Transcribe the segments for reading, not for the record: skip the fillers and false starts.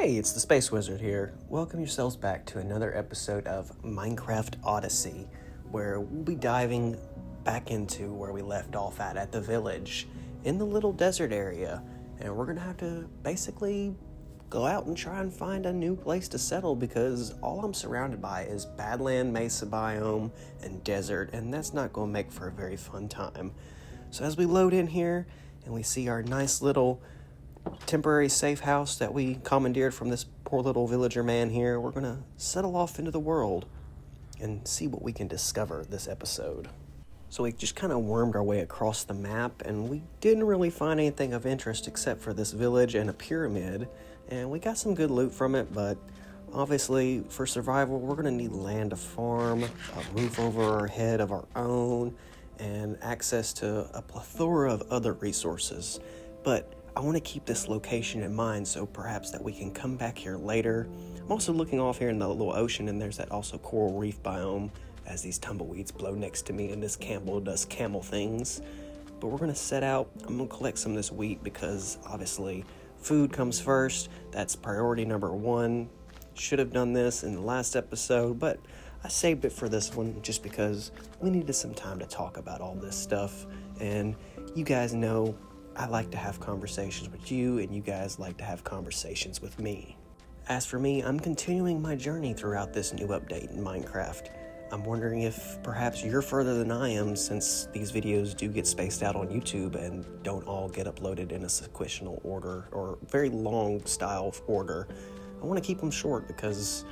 Hey, it's TheSpaceWizard here. Welcome yourselves back to another episode of Minecraft Odyssey, where we'll be diving back into where we left off at the village, in the little desert area, and we're gonna have to basically go out and try and find a new place to settle because all I'm surrounded by is badland, mesa biome, and desert, and that's not gonna make for a very fun time. So as we load in here and we see our nice little temporary safe house that we commandeered from this poor little villager man here, we're gonna settle off into the world and see what we can discover this episode. So we just kind of wormed our way across the map, and we didn't really find anything of interest except for this village and a pyramid, and we got some good loot from it, but obviously for survival we're gonna need land to farm, a roof over our head of our own, and access to a plethora of other resources. But I want to keep this location in mind so perhaps that we can come back here later. I'm also looking off here in the little ocean, and there's that also coral reef biome as these tumbleweeds blow next to me and this camel does camel things. But we're going to set out. I'm going to collect some of this wheat because obviously food comes first. That's priority number one. Should have done this in the last episode, but I saved it for this one just because we needed some time to talk about all this stuff. And you guys know I like to have conversations with you, and you guys like to have conversations with me. As for me, I'm continuing my journey throughout this new update in Minecraft. I'm wondering if perhaps you're further than I am, since these videos do get spaced out on YouTube and don't all get uploaded in a sequential order or very long style of order. I want to keep them short because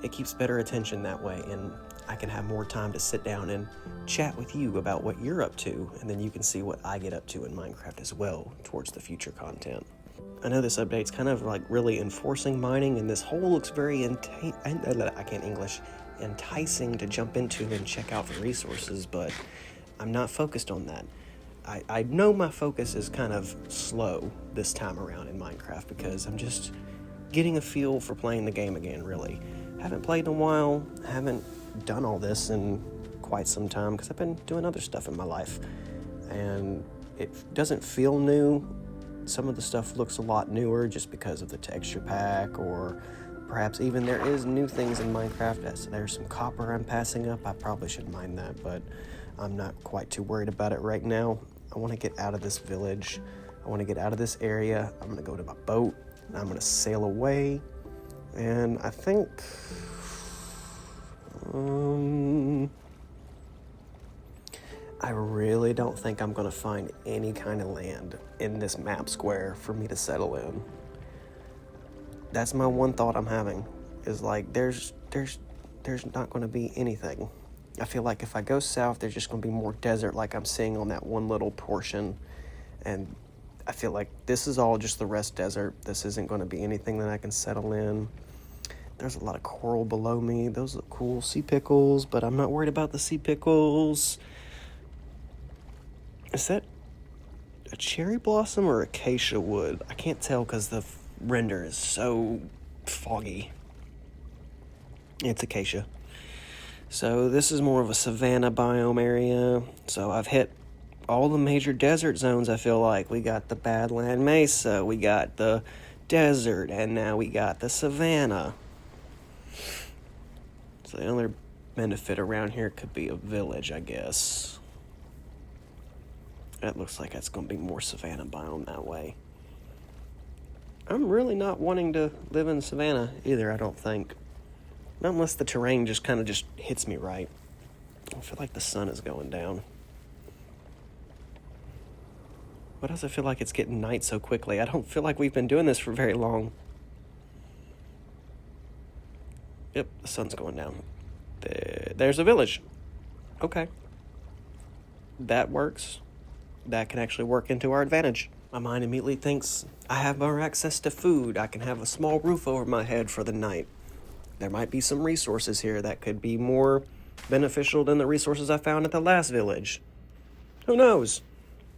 it keeps better attention that way, and I can have more time to sit down and chat with you about what you're up to, and then you can see what I get up to in Minecraft as well towards the future content. I know this update's kind of like really enforcing mining, and this hole looks very enticing to jump into and check out for resources, but I'm not focused on that. I know my focus is kind of slow this time around in Minecraft because I'm just getting a feel for playing the game again, really. Haven't played in a while, haven't done all this in quite some time because I've been doing other stuff in my life, and it doesn't feel new. Some of the stuff looks a lot newer just because of the texture pack, or perhaps even there is new things in Minecraft. There's some copper I'm passing up. I probably should mine that, but I'm not quite too worried about it right now. I want to get out of this village. I want to get out of this area. I'm going to go to my boat and I'm going to sail away, and I think I really don't think I'm going to find any kind of land in this map square for me to settle in. That's my one thought I'm having, is like there's not going to be anything. I feel like if I go south, there's just going to be more desert like I'm seeing on that one little portion, and I feel like this is all just the rest desert. This isn't going to be anything that I can settle in. There's a lot of coral below me. Those look cool. Sea pickles, but I'm not worried about the sea pickles. Is that a cherry blossom or acacia wood? I can't tell because the render is so foggy. It's acacia. So this is more of a savanna biome area. So I've hit all the major desert zones, I feel like. We got the Badland Mesa, we got the desert, and now we got the savanna. So the other benefit around here could be a village, I guess. That looks like that's going to be more savanna biome that way. I'm really not wanting to live in savanna either, I don't think. Not unless the terrain just kind of just hits me right. I feel like the sun is going down. Why does it feel like it's getting night so quickly? I don't feel like we've been doing this for very long. Yep, the sun's going down. There's a village. Okay. That works. That can actually work into our advantage. My mind immediately thinks, I have more access to food. I can have a small roof over my head for the night. There might be some resources here that could be more beneficial than the resources I found at the last village. Who knows?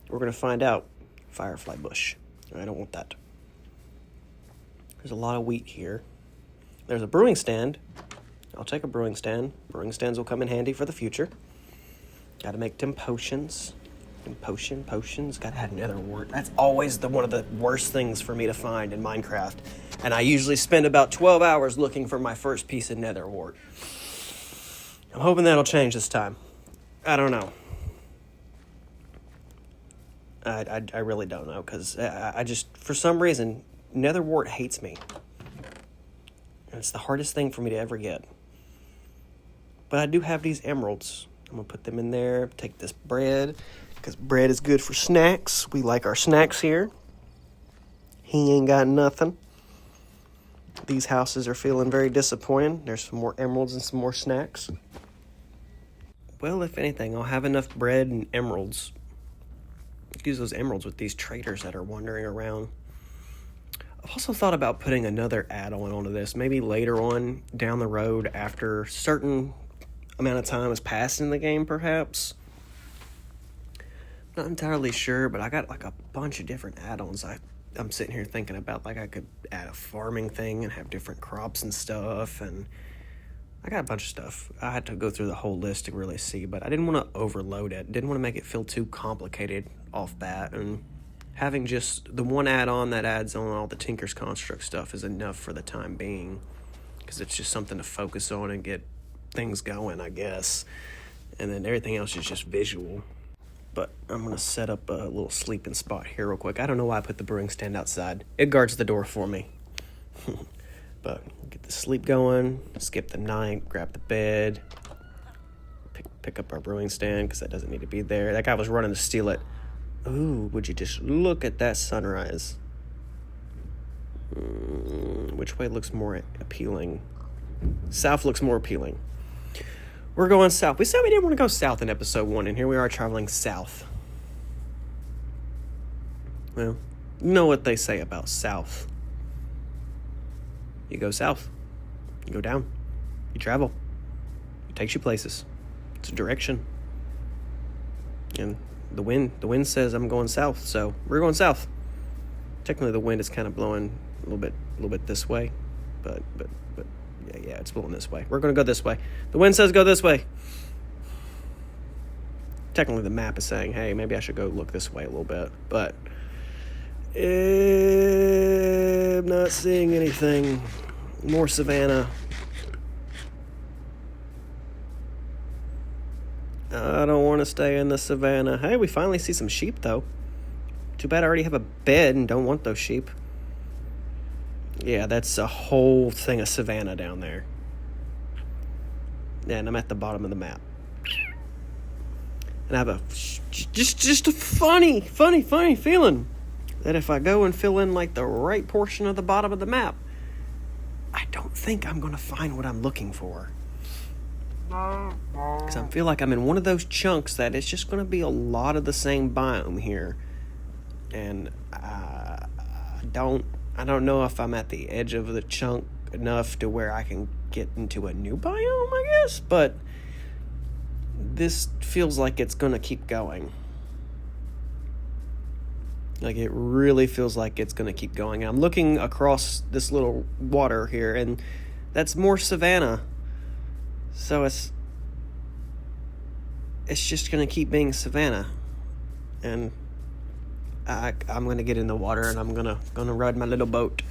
We're going to find out. Firefly bush. I don't want that. There's a lot of wheat here. There's a brewing stand. I'll take a brewing stand. Brewing stands will come in handy for the future. Got to make 10 potions. And potions. Gotta have nether wart. That's always one of the worst things for me to find in Minecraft. And I usually spend about 12 hours looking for my first piece of nether wart. I'm hoping that'll change this time. I don't know. I really don't know, because I just, for some reason, nether wart hates me. And it's the hardest thing for me to ever get. But I do have these emeralds. I'm going to put them in there, take this bread, because bread is good for snacks. We like our snacks here. He ain't got nothing. These houses are feeling very disappointing. There's some more emeralds and some more snacks. Well, if anything, I'll have enough bread and emeralds. Use those emeralds with these traders that are wandering around. I've also thought about putting another add-on onto this, maybe later on down the road after a certain amount of time has passed in the game, perhaps. Not entirely sure, but I got like a bunch of different add-ons. I'm sitting here thinking about, like, I could add a farming thing and have different crops and stuff, and I got a bunch of stuff. I had to go through the whole list to really see, but I didn't want to overload it. Didn't want to make it feel too complicated off bat, and having just the one add-on that adds on all the Tinker's Construct stuff is enough for the time being, because it's just something to focus on and get things going, I guess. And then everything else is just visual. But I'm going to set up a little sleeping spot here real quick. I don't know why I put the brewing stand outside. It guards the door for me. But get the sleep going, skip the night, grab the bed, pick up our brewing stand, because that doesn't need to be there. That guy was running to steal it. Ooh, would you just look at that sunrise? Which way looks more appealing? South looks more appealing. We're going south. We said we didn't want to go south in episode 1, and here we are traveling south. Well, you know what they say about south. You go south. You go down. You travel. It takes you places. It's a direction. And the wind says I'm going south, so we're going south. Technically, the wind is kind of blowing a little bit this way, but yeah, it's blowing this way. We're going to go this way. The wind says go this way. Technically, the map is saying, hey, maybe I should go look this way a little bit, but I'm not seeing anything. More savannah. I don't want to stay in the savannah. Hey, we finally see some sheep, though. Too bad I already have a bed and don't want those sheep. Yeah, that's a whole thing of savannah down there. And I'm at the bottom of the map. And I have a just a funny feeling that if I go and fill in like the right portion of the bottom of the map, I don't think I'm going to find what I'm looking for. Because I feel like I'm in one of those chunks that it's just going to be a lot of the same biome here. And I don't know if I'm at the edge of the chunk enough to where I can get into a new biome, I guess. But this feels like it's going to keep going. Like, it really feels like it's going to keep going. I'm looking across this little water here, and that's more savanna. So it's just going to keep being savanna. And I'm going to get in the water, and I'm going to ride my little boat.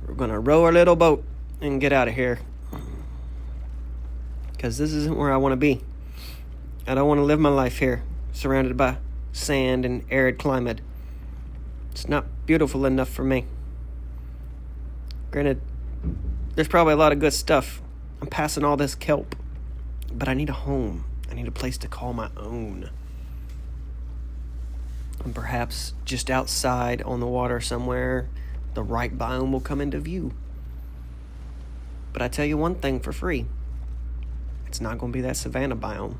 We're going to row our little boat and get out of here. Because this isn't where I want to be. I don't want to live my life here, surrounded by sand and arid climate. It's not beautiful enough for me. Granted, there's probably a lot of good stuff. I'm passing all this kelp. But I need a home. I need a place to call my own. And perhaps just outside on the water somewhere, the right biome will come into view. But I tell you one thing for free. It's not going to be that savanna biome.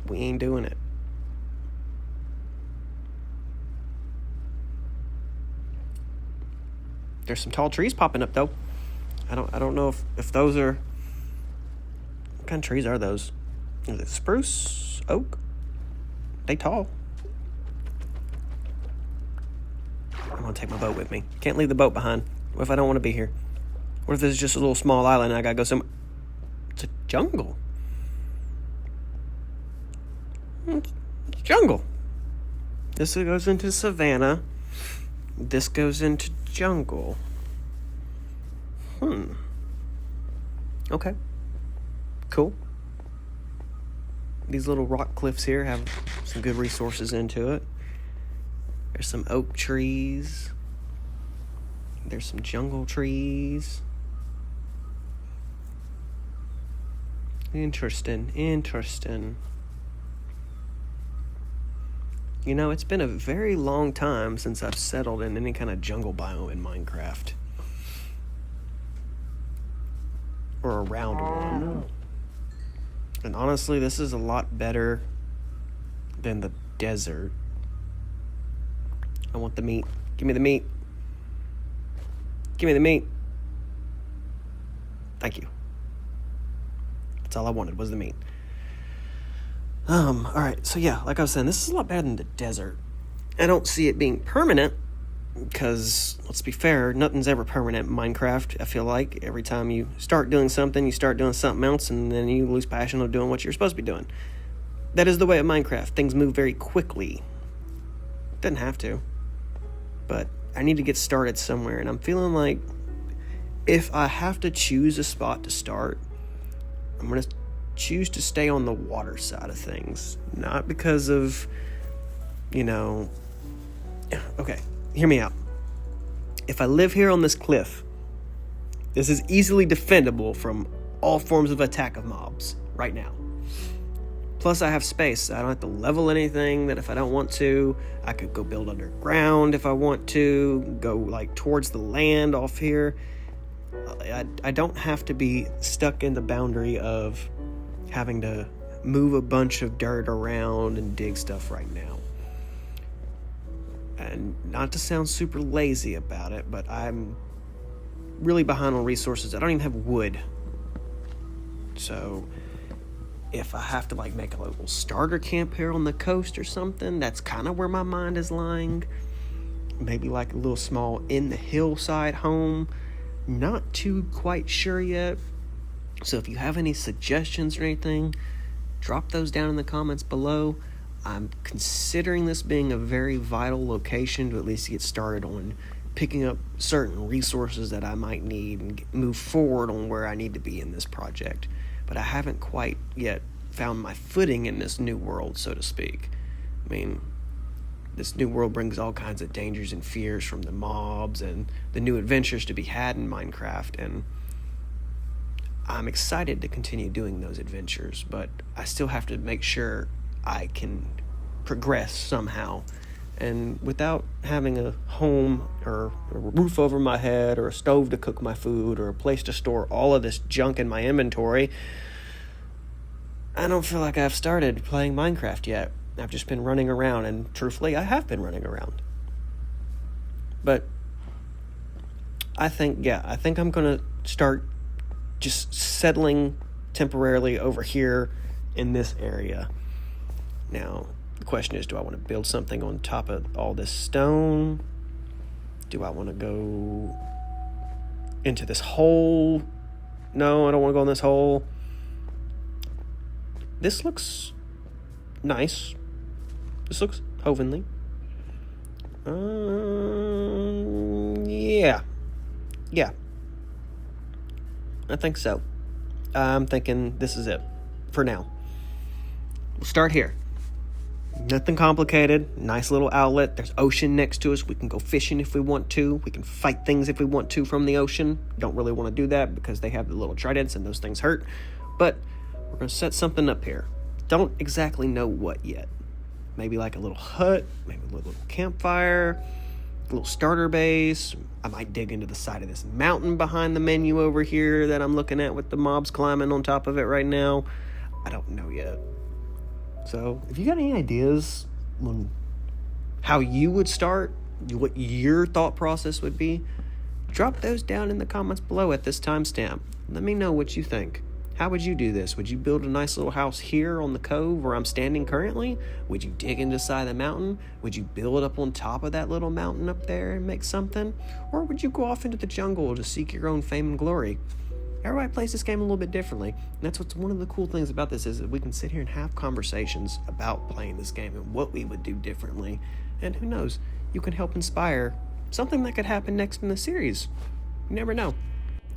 We ain't doing it. There's some tall trees popping up, though. I don't know if those are... What kind of trees are those? Is it spruce? Oak? They tall. I'm going to take my boat with me. Can't leave the boat behind. What if I don't want to be here? What if this is just a little small island and I got to go somewhere? It's a jungle. It's jungle. This goes into savanna. This goes into jungle. Okay. Cool. These little rock cliffs here have some good resources into it. There's some oak trees. There's some jungle trees. Interesting. You know, it's been a very long time since I've settled in any kind of jungle biome in Minecraft. Or around one. And honestly, this is a lot better than the desert. I want the meat. Give me the meat. Give me the meat. Thank you. That's all I wanted was the meat. Alright, so yeah, like I was saying, this is a lot better than the desert. I don't see it being permanent, because, let's be fair, nothing's ever permanent in Minecraft. I feel like every time you start doing something, you start doing something else, and then you lose passion of doing what you're supposed to be doing. That is the way of Minecraft. Things move very quickly. Doesn't have to. But I need to get started somewhere, and I'm feeling like if I have to choose a spot to start, I'm going to choose to stay on the water side of things. Not because of, okay, hear me out. If I live here on this cliff, this is easily defendable from all forms of attack of mobs right now. Plus, I have space. I don't have to level anything. That if I don't want to, I could go build underground if I want to, go towards the land off here. I don't have to be stuck in the boundary of having to move a bunch of dirt around and dig stuff right now. And not to sound super lazy about it, but I'm really behind on resources. I don't even have wood. So if I have to make a little starter camp here on the coast or something, that's kind of where my mind is lying. Maybe a little small in the hillside home. Not too quite sure yet. So if you have any suggestions or anything, drop those down in the comments below. I'm considering this being a very vital location to at least get started on picking up certain resources that I might need and move forward on where I need to be in this project. But I haven't quite yet found my footing in this new world, so to speak. I mean, this new world brings all kinds of dangers and fears from the mobs and the new adventures to be had in Minecraft, and I'm excited to continue doing those adventures, but I still have to make sure I can progress somehow. And without having a home or a roof over my head or a stove to cook my food or a place to store all of this junk in my inventory, I don't feel like I've started playing Minecraft yet. I've just been running around, and truthfully, I have been running around. But I think I'm going to start just settling temporarily over here in this area. Now, the question is, do I want to build something on top of all this stone? Do I want to go into this hole? No, I don't want to go in this hole. This looks nice. This looks hovenly. Yeah. I think so. I'm thinking this is it for now. We'll start here. Nothing complicated. Nice little outlet. There's ocean next to us. We can go fishing if we want to. We can fight things if we want to from the ocean. Don't really want to do that because they have the little tridents and those things hurt. But we're going to set something up here. Don't exactly know what yet. Maybe a little hut. Maybe a little campfire. A little starter base. I might dig into the side of this mountain behind the menu over here that I'm looking at with the mobs climbing on top of it right now. I don't know yet. So, if you got any ideas on how you would start, what your thought process would be, drop those down in the comments below at this timestamp. Let me know what you think. How would you do this? Would you build a nice little house here on the cove where I'm standing currently? Would you dig into the side of the mountain? Would you build up on top of that little mountain up there and make something? Or would you go off into the jungle to seek your own fame and glory? Everybody plays this game a little bit differently. And that's what's one of the cool things about this, is that we can sit here and have conversations about playing this game and what we would do differently. And who knows, you can help inspire something that could happen next in the series. You never know.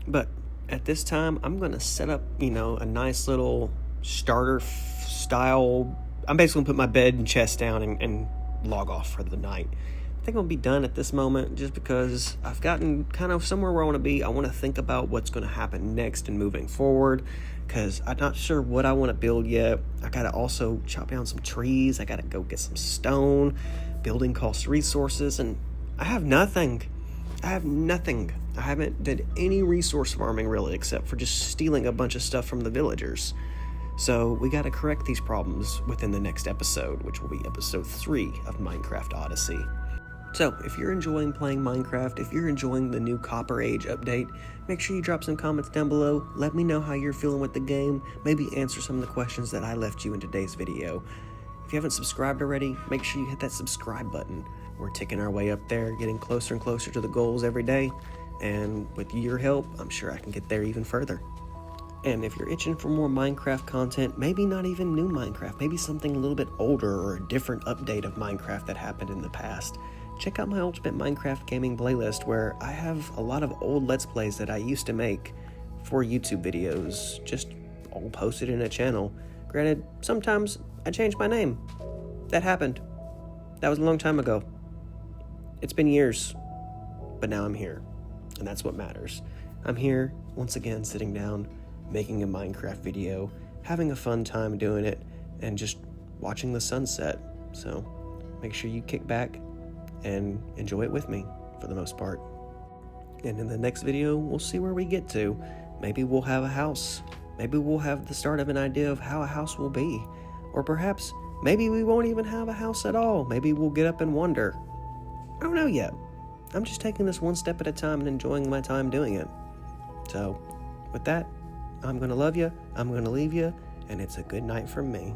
But at this time, I'm going to set up, a nice little starter style. I'm basically going to put my bed and chest down and log off for the night. I think I'll be done at this moment just because I've gotten kind of somewhere where I want to be. I want to think about what's going to happen next and moving forward, because I'm not sure what I want to build yet. I got to also chop down some trees. I got to go get some stone. Building costs resources, and I have nothing. I haven't did any resource farming really, except for just stealing a bunch of stuff from the villagers. So we got to correct these problems within the next episode, which will be episode 3 of Minecraft Odyssey. So if you're enjoying playing Minecraft, if you're enjoying the new Copper Age update, make sure you drop some comments down below. Let me know how you're feeling with the game. Maybe answer some of the questions that I left you in today's video. If you haven't subscribed already, make sure you hit that subscribe button. We're ticking our way up there, getting closer and closer to the goals every day. And with your help, I'm sure I can get there even further. And if you're itching for more Minecraft content, maybe not even new Minecraft, maybe something a little bit older or a different update of Minecraft that happened in the past, check out my Ultimate Minecraft Gaming playlist, where I have a lot of old Let's Plays that I used to make for YouTube videos, just all posted in a channel. Granted, sometimes I changed my name. That happened. That was a long time ago. It's been years, but now I'm here, and that's what matters. I'm here, once again, sitting down, making a Minecraft video, having a fun time doing it, and just watching the sunset. So make sure you kick back and enjoy it with me, for the most part. And in the next video, we'll see where we get to. Maybe we'll have a house. Maybe we'll have the start of an idea of how a house will be. Or perhaps, maybe we won't even have a house at all. Maybe we'll get up and wonder. I don't know yet. I'm just taking this one step at a time and enjoying my time doing it. So, with that, I'm going to love you, I'm going to leave you, and it's a good night from me.